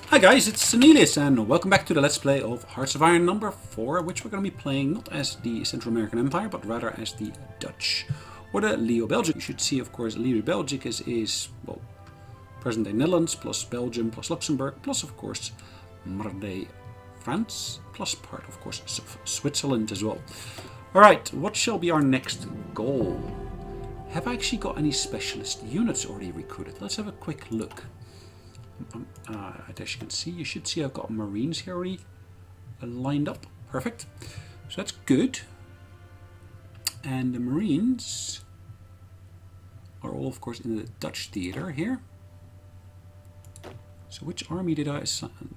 Hi guys, it's Sonelias and welcome back to the Let's Play of Hearts of Iron number 4, which we're going to be playing not as the Central American Empire, but rather as the Dutch, or the Leo Belgicus. You should see, of course, Leo Belgicus is, well, present-day Netherlands, plus Belgium, plus Luxembourg, plus, of course, modern-day France, plus part, of course, of Switzerland as well. Alright, what shall be our next goal? Have I actually got any specialist units already recruited? Let's have a quick look. As you can see, you should see I've got Marines here already lined up. Perfect. So that's good. And the Marines are all, of course, in the Dutch theater here. So which army did I assign?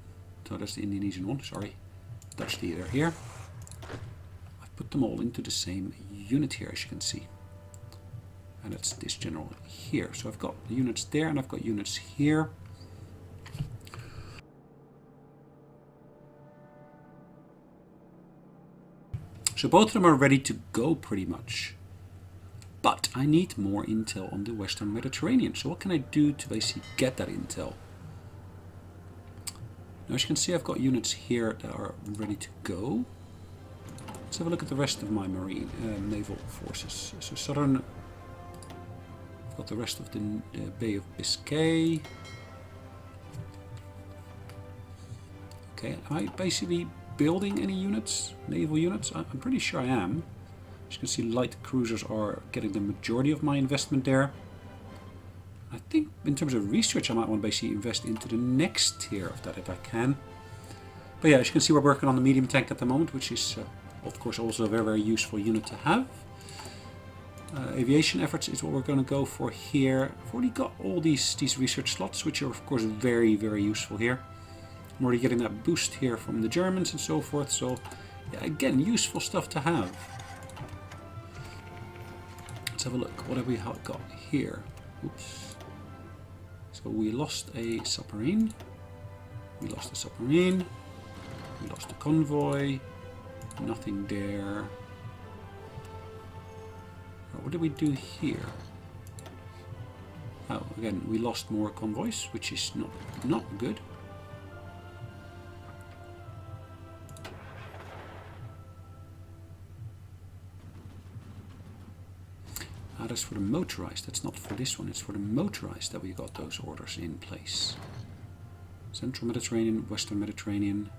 Oh, that's the Indonesian one, sorry. Dutch theater here. I've put them all into the same unit here, as you can see. And that's this general here. So I've got the units there and I've got units here. So both of them are ready to go pretty much. But I need more intel on the Western Mediterranean. So what can I do to basically get that intel? Now as you can see, I've got units here that are ready to go. Let's have a look at the rest of my marine naval forces. So southern, I've got the rest of the Bay of Biscay. Okay, am I basically building any units, naval units? I'm pretty sure I am. As you can see, light cruisers are getting the majority of my investment there. I think in terms of research, I might want to basically invest into the next tier of that if I can. But yeah, as you can see, we're working on the medium tank at the moment, which is of course also a very, very useful unit to have. Aviation efforts is what we're going to go for here. I've already got all these research slots, which are of course very, very useful here. I'm already getting that boost here from the Germans and so forth, so yeah, again, useful stuff to have. Let's have a look. What have we got here? Oops. So we lost a submarine. We lost a submarine. We lost a convoy. Nothing there. What did we do here? Oh, again, we lost more convoys, which is not good. That's for the motorized. That's not for this one. It's for the motorized that we got those orders in place. Central Mediterranean, Western Mediterranean.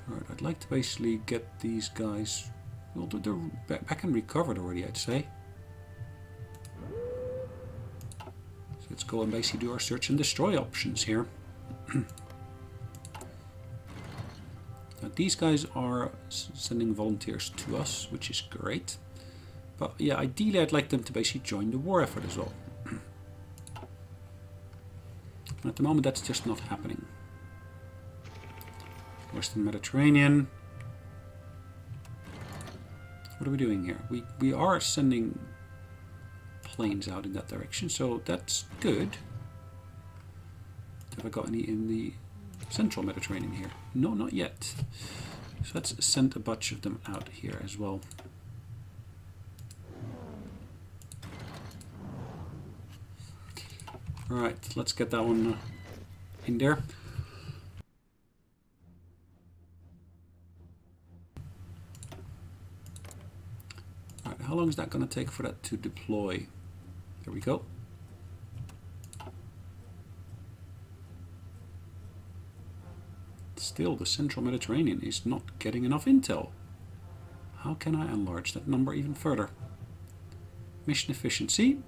Alright, I'd like to basically get these guys... Well, they're back and recovered already, I'd say. So let's go and basically do our search and destroy options here. Now, these guys are sending volunteers to us, which is great. But yeah, ideally I'd like them to basically join the war effort as well. And at the moment that's just not happening. Western Mediterranean. What are we doing here? We are sending planes out in that direction, so that's good. Have I got any in the Central Mediterranean here? No, not yet. So let's send a bunch of them out here as well. Alright, let's get that one in there. Alright, how long is that going to take for that to deploy? There we go. Still, the Central Mediterranean is not getting enough intel. How can I enlarge that number even further? Mission efficiency.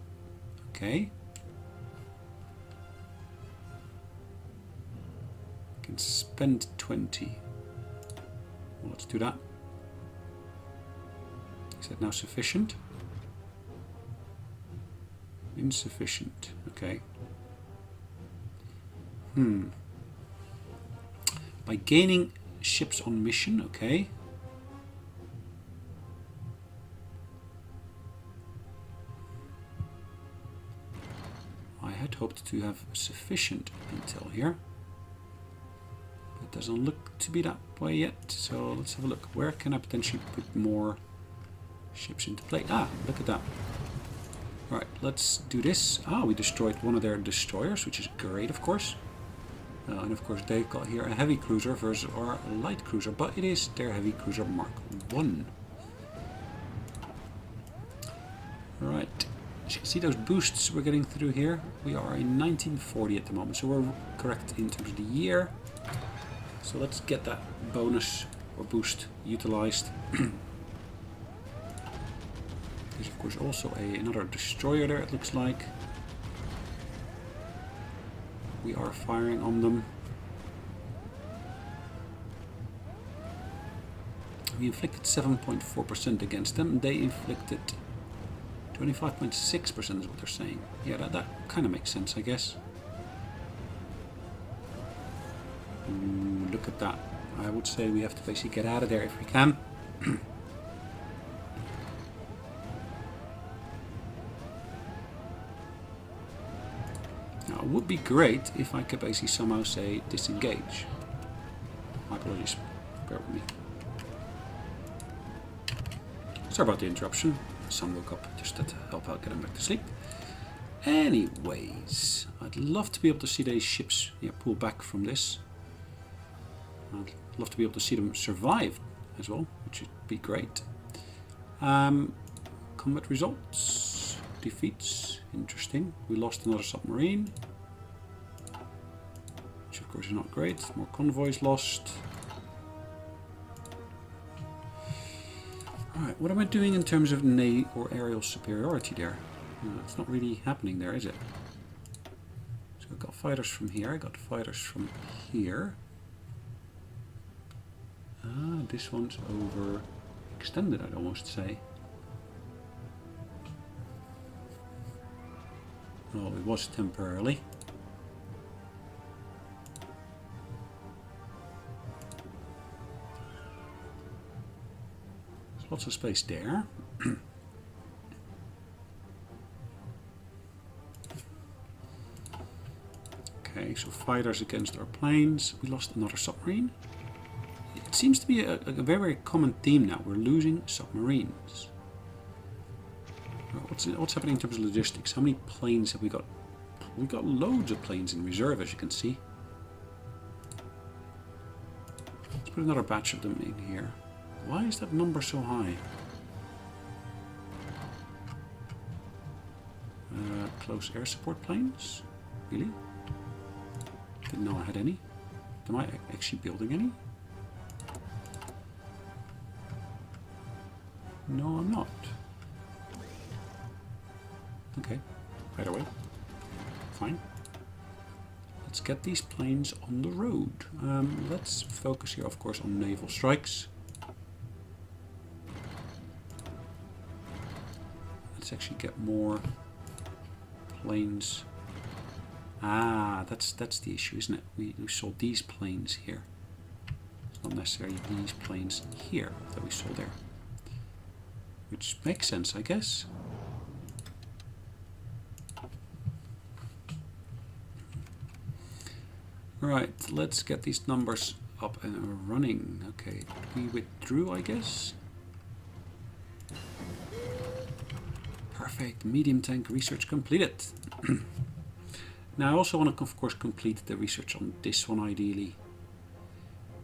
Okay. Can spend 20. Well, let's do that. Is that now sufficient? Insufficient. Okay. By gaining ships on mission, okay. I had hoped to have sufficient intel here. It doesn't look to be that way yet, so let's have a look. Where can I potentially put more ships into play? Ah, look at that. Alright, let's do this. Ah, we destroyed one of their destroyers, which is great, of course. And of course they've got here a heavy cruiser versus our light cruiser, but it is their heavy cruiser Mark 1. Right, as you can see those boosts we're getting through here. We are in 1940 at the moment, so we're correct in terms of the year. So let's get that bonus or boost utilized. There's of course also another destroyer there, it looks like. We are firing on them. We inflicted 7.4% against them. They inflicted 25.6% is what they're saying. Yeah, that kind of makes sense, I guess. Ooh, look at that. I would say we have to basically get out of there if we can. Now, it would be great if I could basically somehow say disengage. My apologies. Bear with me. Sorry about the interruption. The sun woke up just to help out get him back to sleep. Anyways, I'd love to be able to see these ships pull back from this. I'd love to be able to see them survive as well, which would be great. Combat results. Defeats. Interesting. We lost another submarine, which of course is not great. More convoys lost. Alright, what am I doing in terms of naval or aerial superiority there? It's not really happening there, is it? So I've got fighters from here, I got fighters from here. This one's over extended, I'd almost say. Well, it was temporarily. There's lots of space there. Okay, so fighters against our planes. We lost another submarine. It seems to be a very, very common theme now. We're losing submarines. What's happening in terms of logistics? How many planes have we got? We've got loads of planes in reserve, as you can see. Let's put another batch of them in here. Why is that number so high? Close air support planes? Really? Didn't know I had any. Am I actually building any? No, I'm not. Okay, either way, fine. Let's get these planes on the road. Let's focus here, of course, on naval strikes. Let's actually get more planes. Ah, that's the issue, isn't it? We saw these planes here. It's not necessarily these planes here that we saw there. Which makes sense, I guess. Right, let's get these numbers up and running. Okay, we withdrew, I guess. Perfect, medium tank research completed. Now I also want to, of course, complete the research on this one ideally.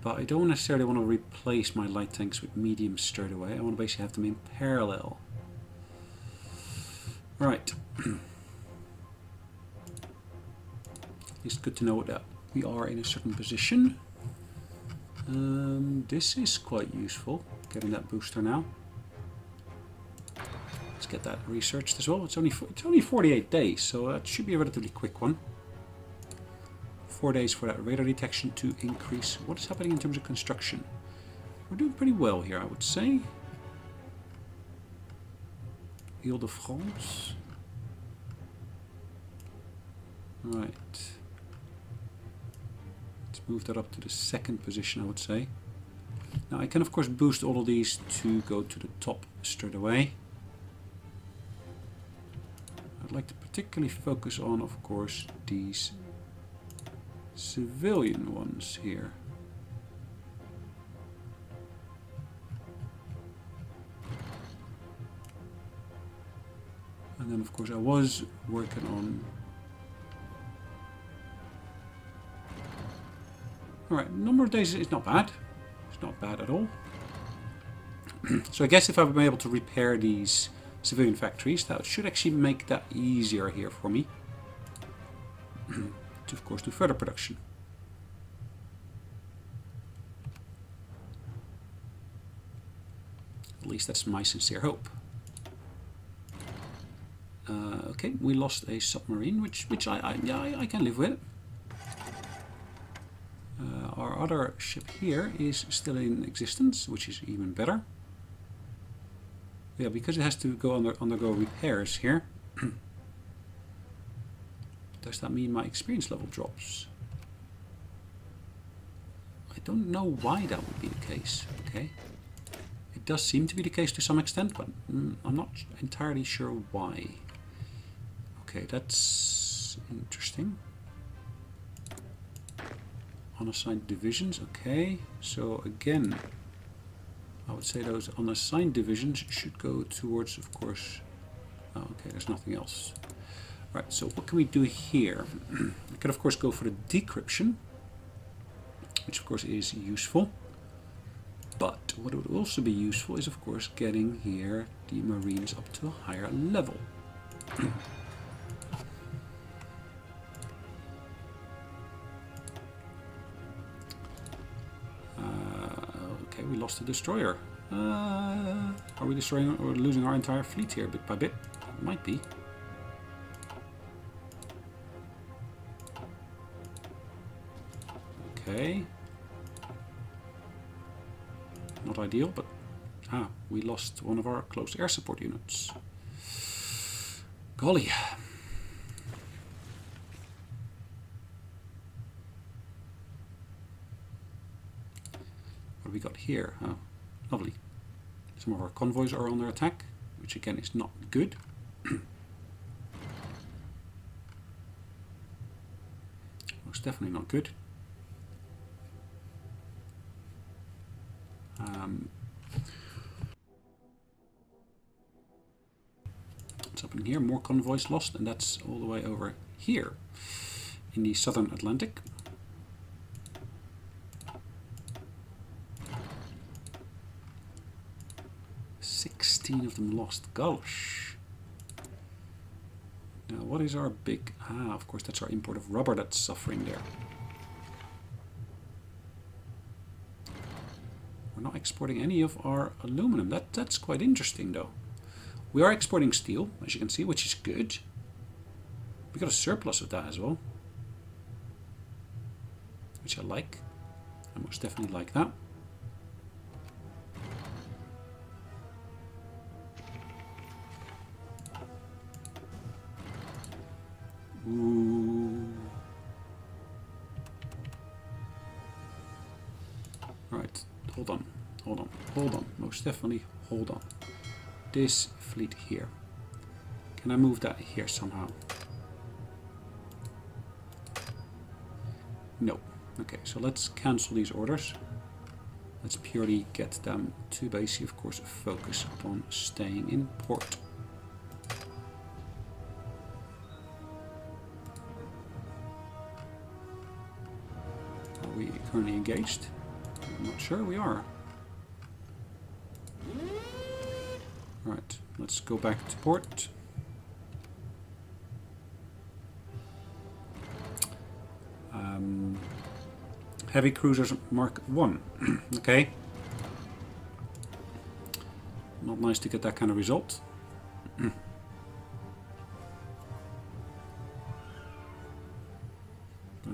But I don't necessarily want to replace my light tanks with mediums straight away. I want to basically have them in parallel. Right. It's good to know that we are in a certain position. This is quite useful, getting that booster now. Let's get that researched as well. It's only 48 days, so that should be a relatively quick one. 4 days for that radar detection to increase. What is happening in terms of construction? We're doing pretty well here, I would say. Ile-de-France. Right. Let's move that up to the second position, I would say. Now I can of course boost all of these to go to the top straight away. I'd like to particularly focus on, of course, these civilian ones here. And then of course I was working on Alright, number of days is not bad. It's not bad at all. So I guess if I've been able to repair these civilian factories, that should actually make that easier here for me. To, of course, do further production. At least that's my sincere hope. Okay, we lost a submarine, which I can live with. Our other ship here is still in existence, which is even better. Yeah, because it has to go undergo repairs here. Does that mean my experience level drops? I don't know why that would be the case. Okay. It does seem to be the case to some extent, but I'm not entirely sure why. Okay, that's interesting. Unassigned divisions, okay. So again, I would say those unassigned divisions should go towards, of course... Oh, okay, there's nothing else. Right, so what can we do here? We could, of course, go for the decryption, which, of course, is useful. But what would also be useful is, of course, getting here the Marines up to a higher level. Okay, we lost a destroyer. Are we destroying or losing our entire fleet here bit by bit? Might be. Okay. Not ideal, but we lost one of our close air support units. Golly. What have we got here? Oh, lovely. Some of our convoys are under attack, which again is not good. Most definitely not good. What's happening here? More convoys lost, and that's all the way over here in the southern Atlantic. Of them lost. Gosh. Now, what is our big... of course, that's our import of rubber that's suffering there. We're not exporting any of our aluminum. That's quite interesting, though. We are exporting steel, as you can see, which is good. We got a surplus of that as well, which I like. I most definitely like that. Ooh. Right, hold on, most definitely hold on. This fleet here. Can I move that here somehow? No. Okay, so let's cancel these orders. Let's purely get them to basically, of course, focus upon staying in port. Are we currently engaged? I'm not sure we are. Right, let's go back to port. Heavy cruisers Mark 1. Okay. Not nice to get that kind of result. In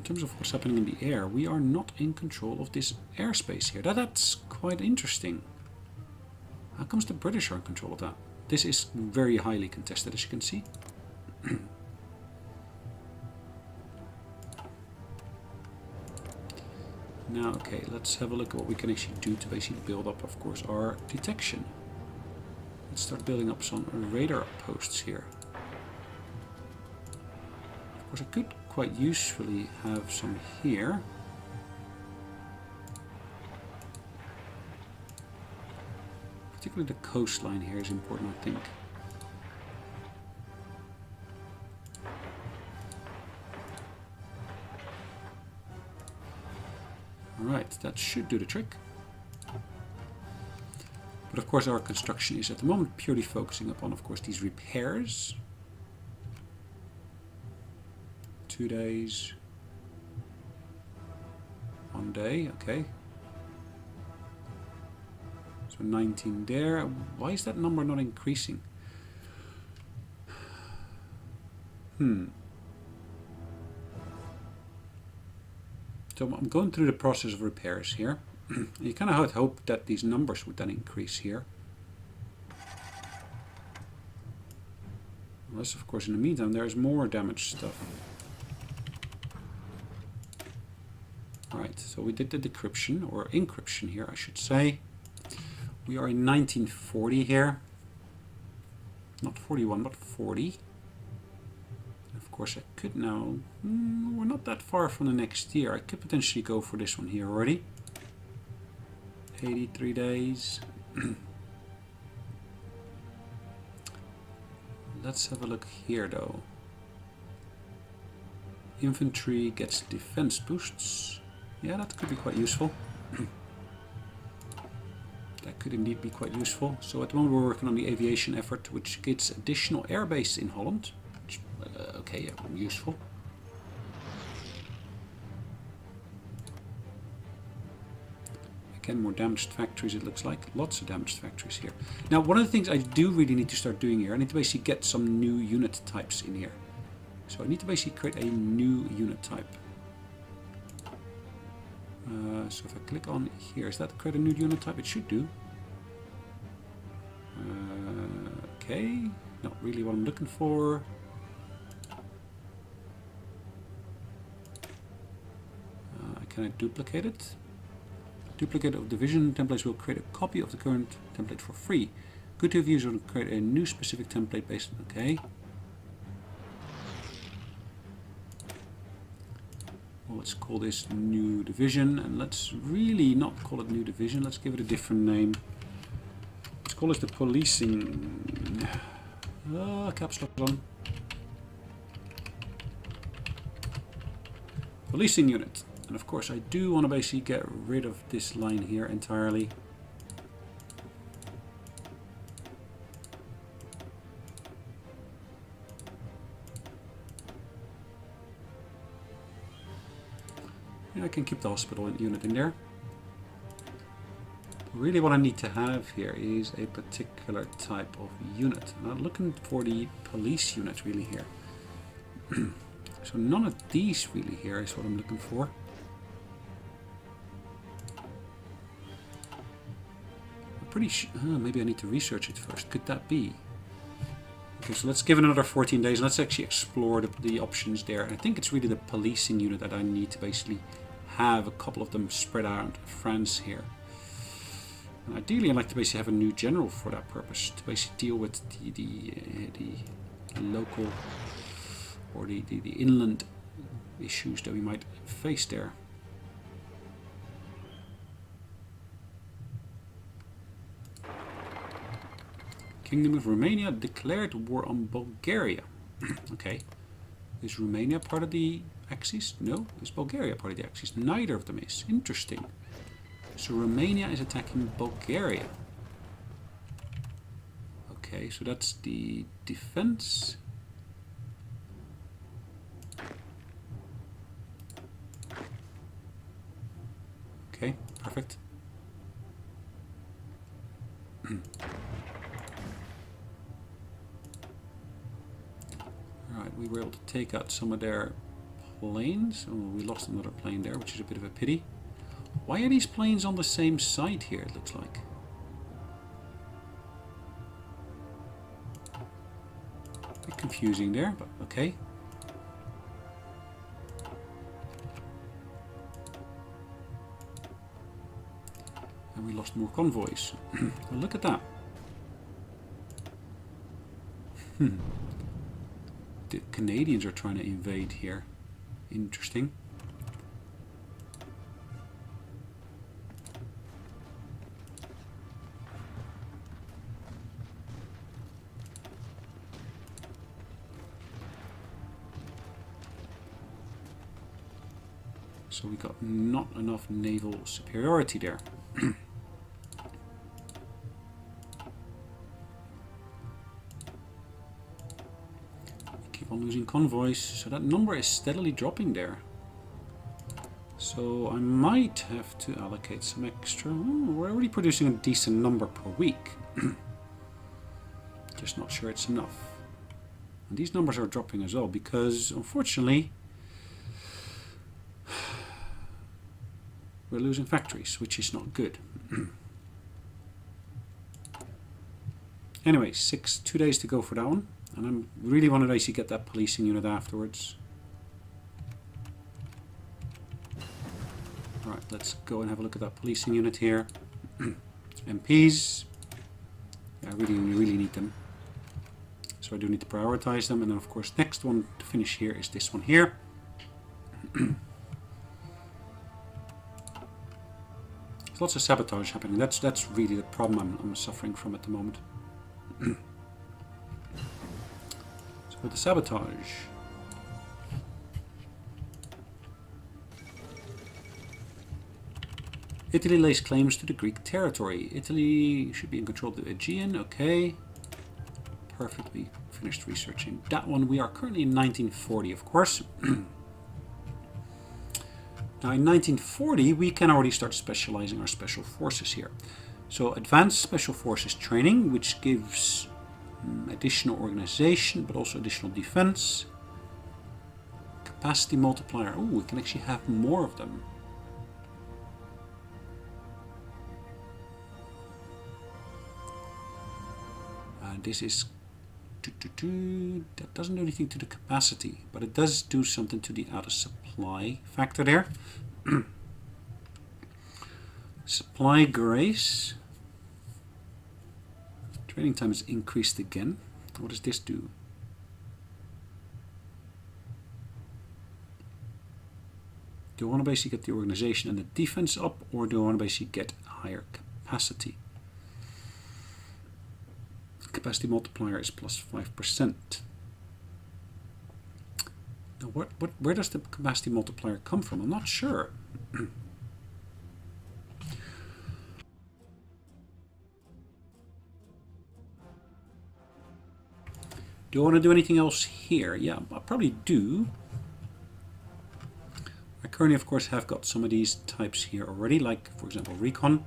terms of what's happening in the air, we are not in control of this airspace here. That's quite interesting. How comes the British are in control of that? This is very highly contested, as you can see. Now, okay, let's have a look at what we can actually do to basically build up, of course, our detection. Let's start building up some radar posts here. Of course, I could quite usefully have some here. Particularly the coastline here is important, I think. Alright, that should do the trick. But of course our construction is at the moment purely focusing upon, of course, these repairs. 2 days. 1 day, okay. So 19 there. Why is that number not increasing? So I'm going through the process of repairs here. You kind of hope that these numbers would then increase here. Unless, of course, in the meantime, there's more damaged stuff. Alright, so we did the decryption, or encryption here, I should say. We are in 1940 here. Not 41, but 40. Of course, I could now... we're not that far from the next year. I could potentially go for this one here already. 83 days. Let's have a look here, though. Infantry gets defense boosts. Yeah, that could be quite useful. That could indeed be quite useful. So at the moment we're working on the aviation effort, which gets additional airbase in Holland. Which, okay, yeah, useful. Again, more damaged factories, it looks like. Lots of damaged factories here. Now, one of the things I do really need to start doing here, I need to basically get some new unit types in here. So I need to basically create a new unit type. So if I click on here, is that create a new unit type? It should do. Okay, not really what I'm looking for. Can I duplicate it? Duplicate of division templates will create a copy of the current template for free. Good to have users will create a new specific template based on okay. Well, let's call this new division, and let's really not call it new division. Let's give it a different name. Let's call this the policing. Caps lock on. Policing unit. And of course I do want to basically get rid of this line here entirely. Yeah, I can keep the hospital unit in there. Really what I need to have here is a particular type of unit. And I'm looking for the police unit really here. So none of these really here is what I'm looking for. Pretty sure, maybe I need to research it first. Could that be? Okay, so let's give it another 14 days. Let's actually explore the options there. And I think it's really the policing unit that I need to basically have a couple of them spread out France here. And ideally, I'd like to basically have a new general for that purpose to basically deal with the local or the inland issues that we might face there. Kingdom of Romania declared war on Bulgaria. Okay. Is Romania part of the Axis? No. Is Bulgaria part of the Axis? Neither of them is. Interesting. So Romania is attacking Bulgaria. Okay, so that's the defense. Okay, perfect. Alright, we were able to take out some of their planes. Oh, we lost another plane there, which is a bit of a pity. Why are these planes on the same side here, it looks like? A bit confusing there, but okay. And we lost more convoys. Well, look at that. The Canadians are trying to invade here. Interesting. So we got not enough naval superiority there. Keep on losing convoys, so that number is steadily dropping there. So I might have to allocate some extra. We're already producing a decent number per week. Just not sure it's enough. And these numbers are dropping as well because, unfortunately, we're losing factories, which is not good. Anyway, 2 days to go for that one. And I really want to actually get that policing unit afterwards. Alright, let's go and have a look at that policing unit here. MPs. Yeah, I really need them. So I do need to prioritize them. And then of course next one to finish here is this one here. There's lots of sabotage happening. That's really the problem I'm suffering from at the moment. So with the sabotage, Italy lays claims to the Greek territory. Italy should be in control of the Aegean. Okay, perfectly finished researching that one. We are currently in 1940, of course. Now in 1940 we can already start specializing our special forces here. So advanced special forces training, which gives additional organization but also additional defense. Capacity multiplier. Oh, we can actually have more of them. This is that doesn't do anything to the capacity, but it does do something to the out of supply factor there. Supply grace. Training time is increased again. What does this do? Do I want to basically get the organization and the defense up, or do I want to basically get higher capacity? Capacity multiplier is plus 5%. Now where does the capacity multiplier come from? I'm not sure. Do I want to do anything else here? Yeah, I probably do. I currently, of course, have got some of these types here already, like, for example, recon.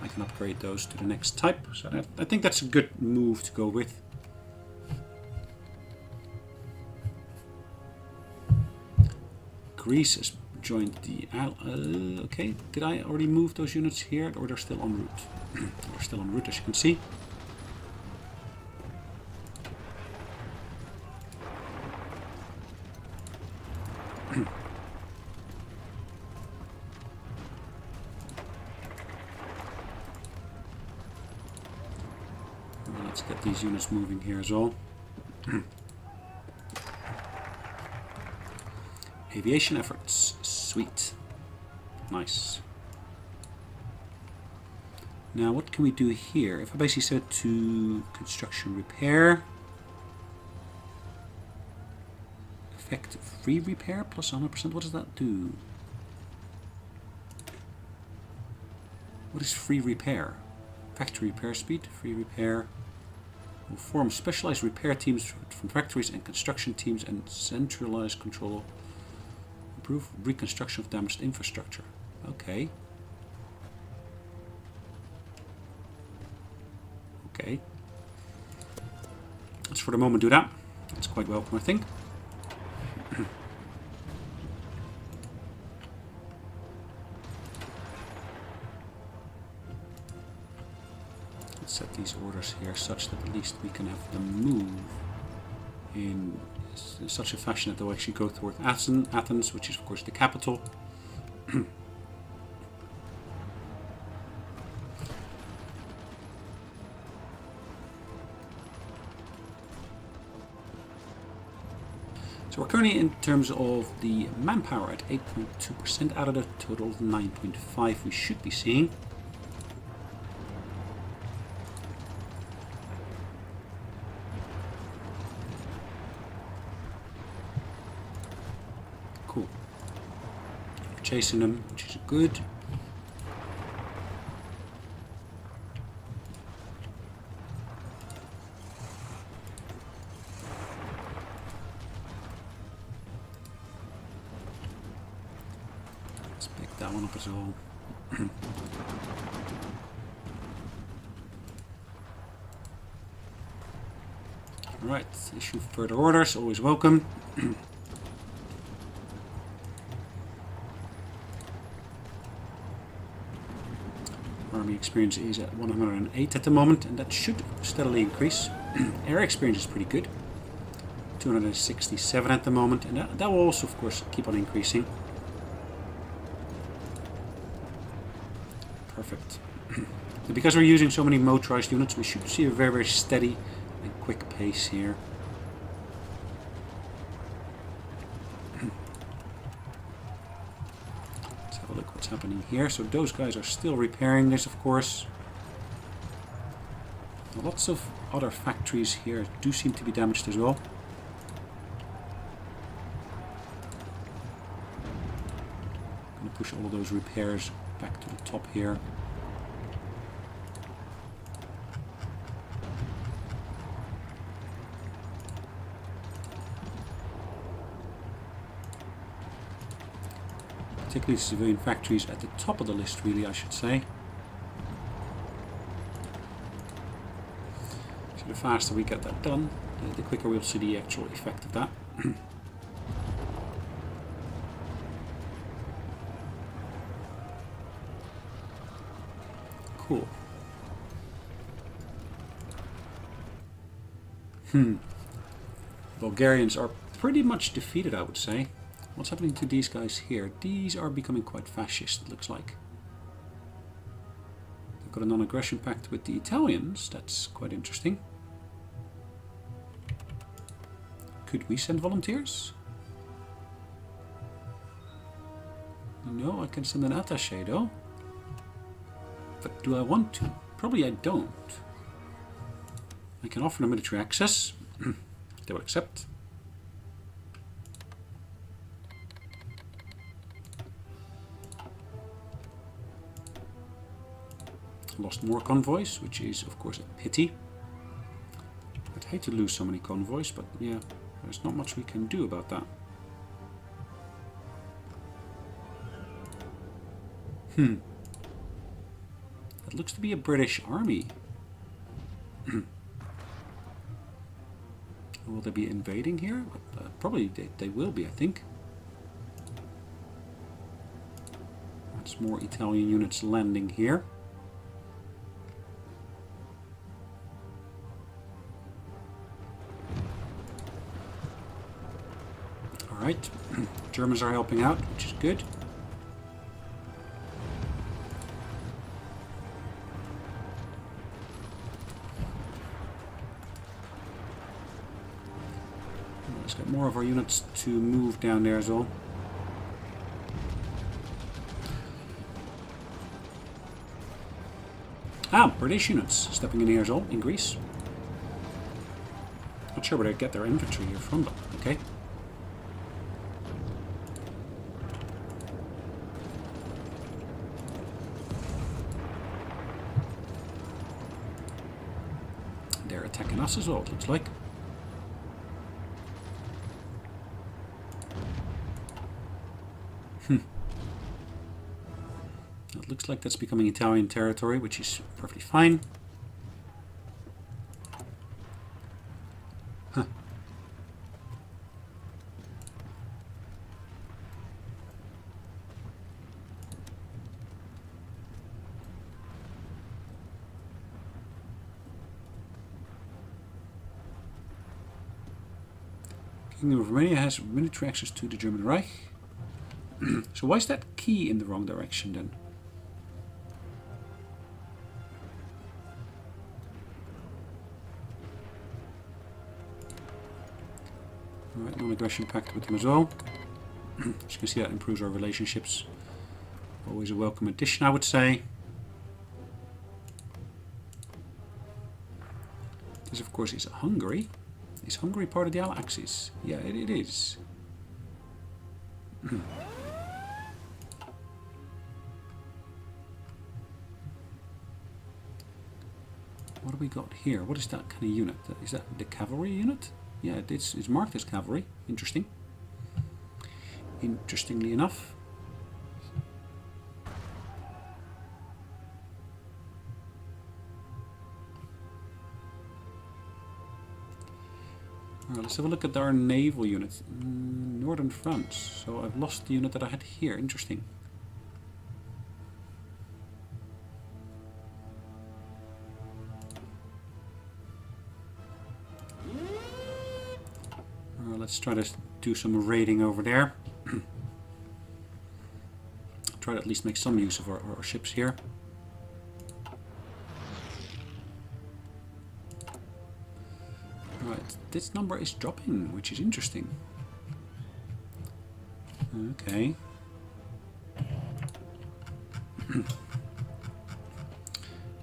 I can upgrade those to the next type. So I think that's a good move to go with. Greece has joined the... okay, did I already move those units here, or they're still en route? They're still en route, as you can see. Let's get these units moving here as well. Aviation efforts. Sweet. Nice. Now what can we do here? If I basically set it to construction repair. Effect free repair plus 100%. What does that do? What is free repair? Factory repair speed. Free repair. Will form specialized repair teams from factories and construction teams and centralized control. Improve reconstruction of damaged infrastructure. Okay. Okay. Let's for the moment do that. That's quite welcome, I think. Set these orders here such that at least we can have them move in such a fashion that they'll actually go toward Athens, which is of course the capital. So we're currently in terms of the manpower at 8.2% out of the total of 9.5 we should be seeing. chasing them, which is good. Let's pick that one up as well. Right, issue further orders, always welcome. Army experience is at 108 at the moment, and that should steadily increase. Air experience is pretty good. 267 at the moment, and that will also, of course, keep on increasing. Perfect. Because we're using so many motorized units, we should see a very, very steady and quick pace here. Let's have a look what's happening here. So those guys are still repairing this, of course. Lots of other factories here do seem to be damaged as well. I'm going to push all of those repairs back to the top here. Particularly civilian factories at the top of the list, really, I should say. So the faster we get that done, the quicker we'll see the actual effect of that. Cool. Bulgarians are pretty much defeated, I would say. What's happening to these guys here? These are becoming quite fascist, it looks like. They've got a non-aggression pact with the Italians. That's quite interesting. Could we send volunteers? No, I can send an attaché though. But do I want to? Probably I don't. I can offer them military access. They will accept. Lost more convoys, which is of course a pity. I'd hate to lose so many convoys, but yeah, there's not much we can do about that. That looks to be a British army. Will they be invading here? Probably they will be, I think. That's more Italian units landing here. Alright, Germans are helping out, which is good. Let's get more of our units to move down there as well. Ah, British units stepping in here as well, in Greece. Not sure where they get their infantry here from, but okay. They're attacking us as well, it looks like. It looks like that's becoming Italian territory, which is perfectly fine. Huh. Kingdom of Romania has military access to the German Reich. So why is that key in the wrong direction then? Alright, non-aggression pact with them as well. As you can see, that improves our relationships. Always a welcome addition, I would say. This, of course, is Hungary. Is Hungary part of the Axis? Yeah, it is. What do we got here? What is that kind of unit? Is that the cavalry unit? Yeah, it's marked as cavalry. Interesting. Interestingly enough. Alright, let's have a look at our naval unit. Northern France. So I've lost the unit that I had here. Interesting. Let's try to do some raiding over there. Try to at least make some use of our ships here. Right, this number is dropping, which is interesting. Okay.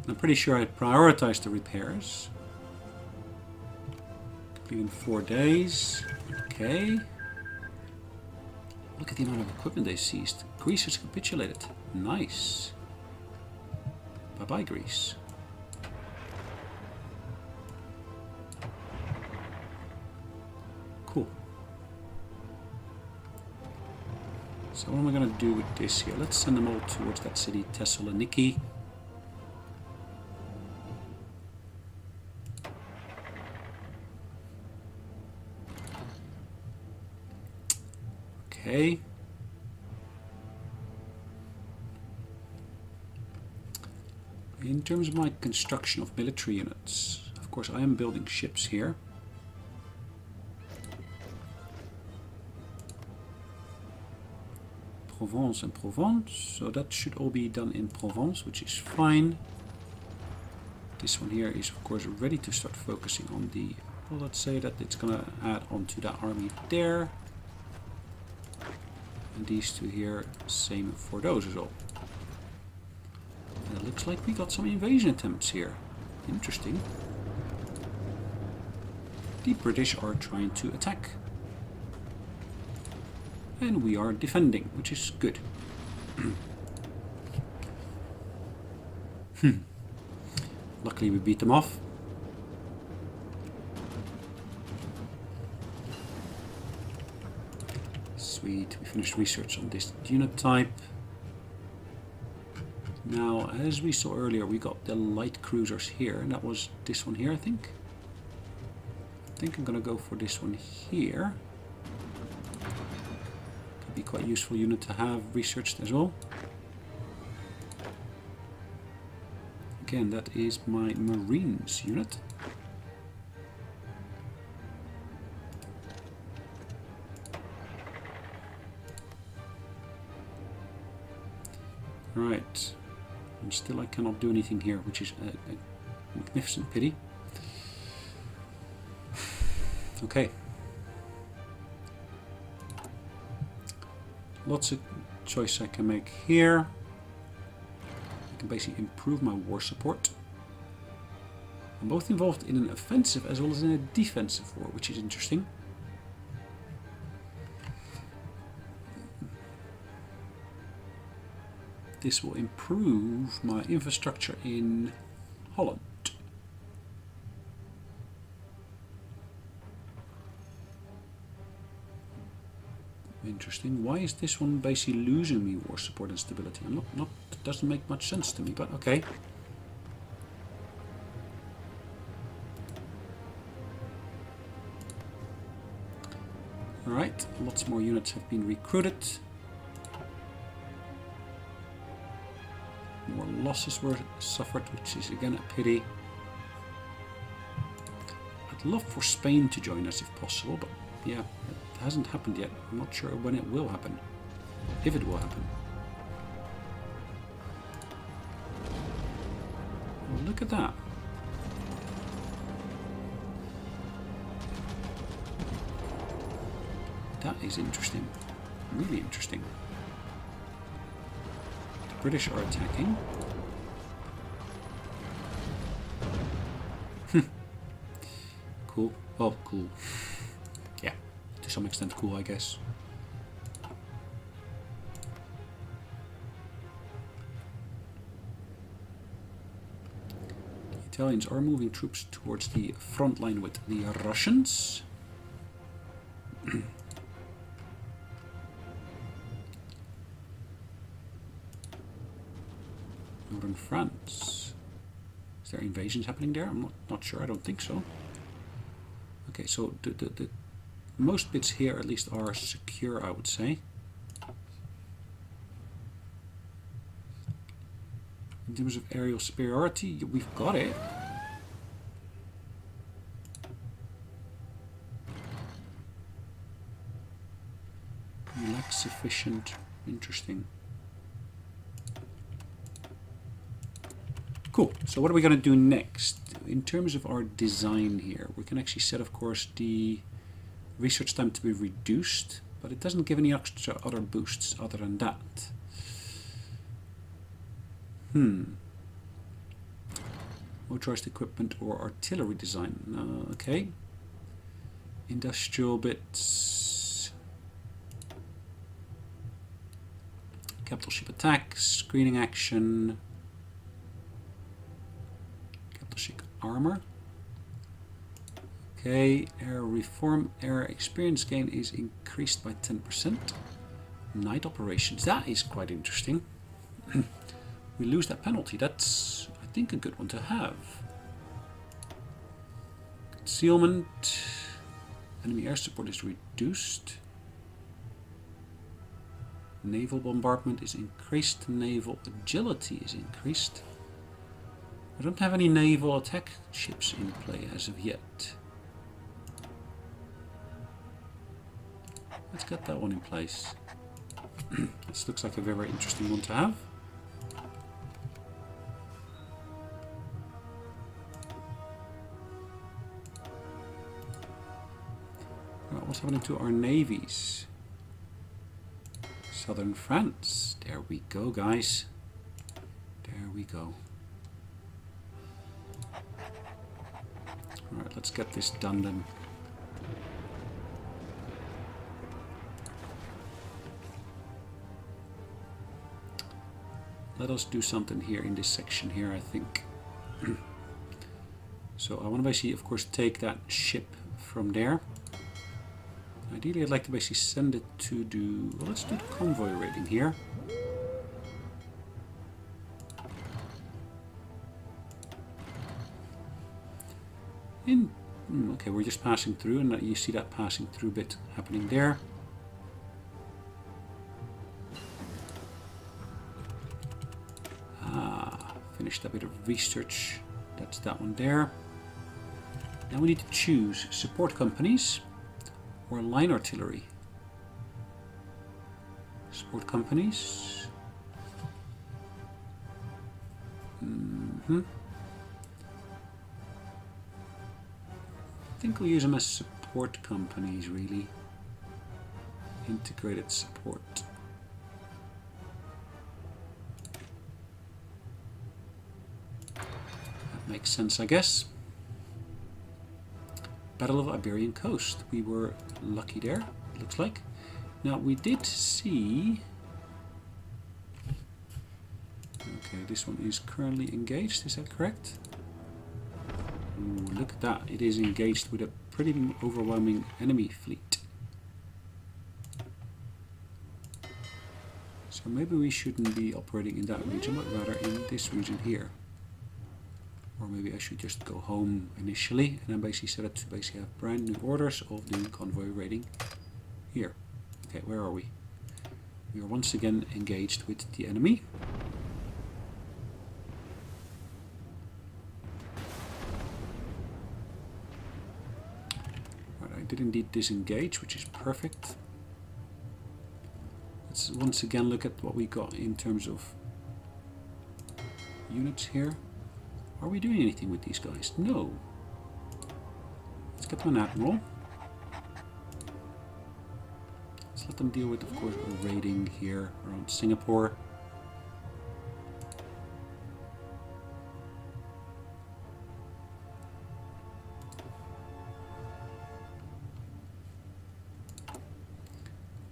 I'm pretty sure I prioritized the repairs. Complete in 4 days. Okay. Look at the amount of equipment they seized. Greece has capitulated. Nice. Bye-bye, Greece. Cool. So what am I going to do with this here? Let's send them all towards that city, Thessaloniki. Okay. In terms of my construction of military units, of course I am building ships here. Provence and Provence, so that should all be done in Provence, which is fine. This one here is of course ready to start focusing on the, well, let's say that it's gonna add on to that army there. And these two here, same for those as well. And it looks like we got some invasion attempts here. Interesting. The British are trying to attack. And we are defending, which is good. Luckily we beat them off. Sweet, we finished research on this unit type. Now, as we saw earlier, we got the light cruisers here, and that was this one here, I think. I think I'm gonna go for this one here. Could be quite a useful unit to have researched as well. Again, that is my Marines unit. Right, and still I cannot do anything here, which is a magnificent pity. Okay. Lots of choice I can make here. I can basically improve my war support. I'm both involved in an offensive as well as in a defensive war, which is interesting. This will improve my infrastructure in Holland. Interesting. Why is this one basically losing me war support and stability? It doesn't make much sense to me, but okay. Alright, lots more units have been recruited. More losses were suffered, which is again a pity. I'd love for Spain to join us if possible, but yeah, it hasn't happened yet. I'm not sure when it will happen, if it will happen. Oh, look at that. That is interesting, really interesting. British are attacking. Cool. Well, cool. Yeah, to some extent cool, I guess. Italians are moving troops towards the front line with the Russians. Northern France. Is there invasions happening there? I'm not sure. I don't think so. Okay, so the most bits here at least are secure, I would say. In terms of aerial superiority, we've got it. We lack sufficient. Interesting. Cool. So what are we going to do next? In terms of our design here, we can actually set, of course, the research time to be reduced, but it doesn't give any extra other boosts other than that. Motorized equipment or artillery design. Okay. Industrial bits. Capital ship attack. Screening action. Capital ship armor. Okay. Air reform. Air experience gain is increased by 10%. Night operations. That is quite interesting. We lose that penalty. That's, I think, a good one to have. Concealment. Enemy air support is reduced. Naval bombardment is increased. Naval agility is increased. I don't have any naval attack ships in play as of yet. Let's get that one in place. This looks like a very interesting one to have. What's happening to our navies? Southern France. There we go, guys. There we go. Alright, let's get this done then. Let us do something here in this section here, I think. So I want to basically, of course, take that ship from there. Ideally, I'd like to basically send it to do... Well, let's do the convoy raiding here. Okay, we're just passing through, and you see that passing through bit happening there. Finished a bit of research. That's that one there. Now we need to choose support companies or line artillery. Support companies. I think we'll use them as support companies, really. Integrated support. That makes sense, I guess. Battle of Iberian Coast. We were lucky there, it looks like. Now, we did see... Okay, this one is currently engaged, is that correct? Ooh, look at that. It is engaged with a pretty overwhelming enemy fleet. So maybe we shouldn't be operating in that region, but rather in this region here. Or maybe I should just go home initially and then basically set it to basically have brand new orders of doing convoy raiding here. Okay, where are we? We are once again engaged with the enemy. Right, I did indeed disengage, which is perfect. Let's once again look at what we got in terms of units here. Are we doing anything with these guys? No. Let's get them an admiral. Let's let them deal with, of course, a raiding here around Singapore.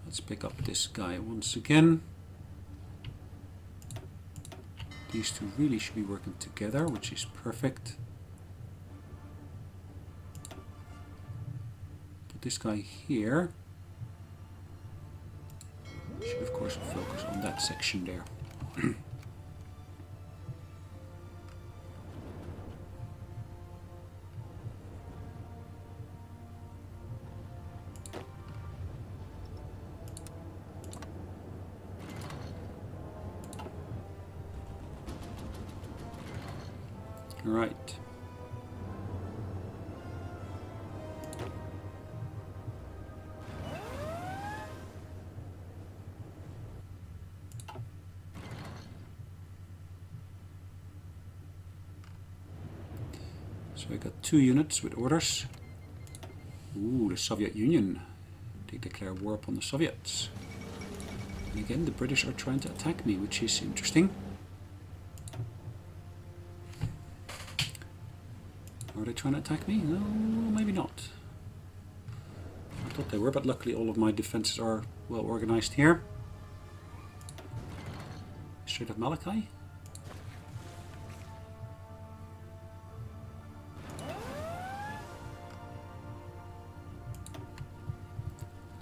Let's pick up this guy once again. These two really should be working together, which is perfect. Put this guy here. Should of course focus on that section there. Right. So I got 2 units with orders. Ooh, the Soviet Union. They declare war upon the Soviets. And again, the British are trying to attack me, which is interesting. Are they trying to attack me? No, maybe not. I thought they were, but luckily all of my defenses are well organized here. Strait of Malachi.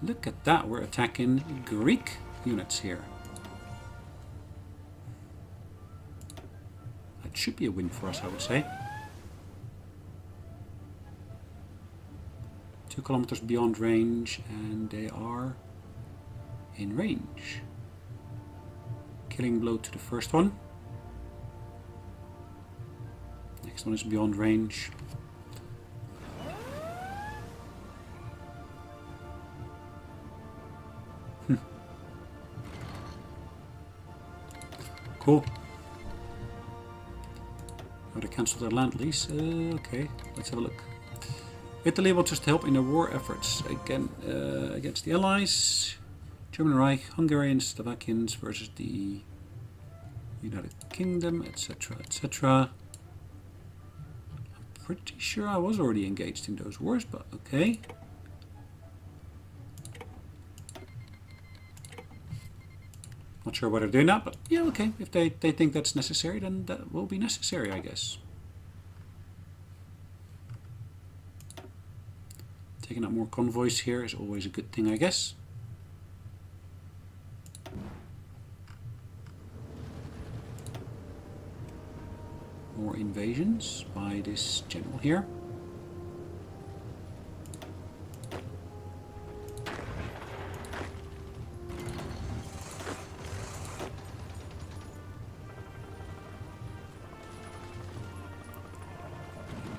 Look at that, we're attacking Greek units here. That should be a win for us, I would say. 2 kilometers beyond range, and they are in range. Killing blow to the first one. Next one is beyond range. Cool. Oh, they cancelled their land lease. Okay, let's have a look. Italy wants us to help in the war efforts again against the Allies. German Reich, Hungarians, Slovakians versus the United Kingdom, etc., etc. I'm pretty sure I was already engaged in those wars, but okay. Not sure why they're doing that, but yeah, okay. If they think that's necessary, then that will be necessary, I guess. Taking out more convoys here is always a good thing, I guess. More invasions by this general here.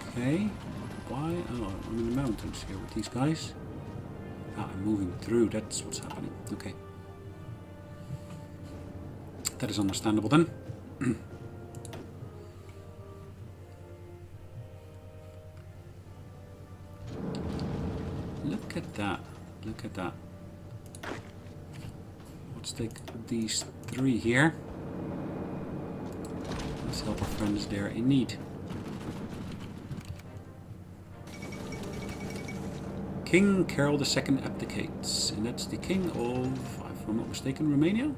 Okay. Why? Oh, I'm in the mountains here with these guys. Ah, I'm moving through, that's what's happening. Okay. That is understandable then. Look at that. Look at that. Let's take these 3 here. Let's help our friends there in need. King Carol II abdicates, and that's the king of, if I'm not mistaken, Romania?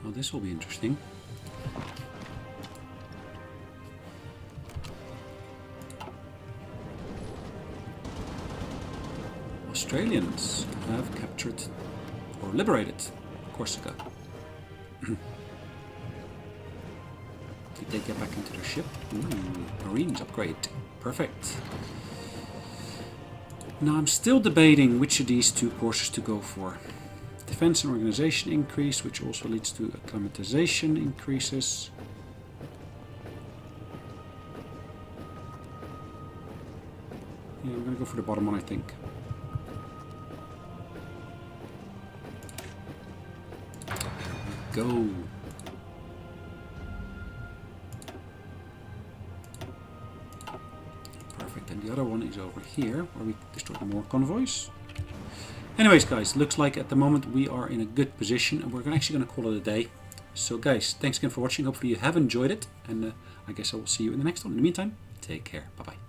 Well, this will be interesting. Australians have captured or liberated Corsica. Did they get back into their ship? Ooh, Marines upgrade. Perfect. Now I'm still debating which of these 2 courses to go for. Defense and organization increase, which also leads to acclimatization increases. Yeah, I'm going to go for the bottom one, I think. Go. Perfect, and the other one is over here where we destroy more convoys. Anyways guys, looks like at the moment we are in a good position and we're actually going to call it a day. So guys, thanks again for watching. Hopefully you have enjoyed it, and I guess I will see you in the next one. In the meantime, take care. Bye bye.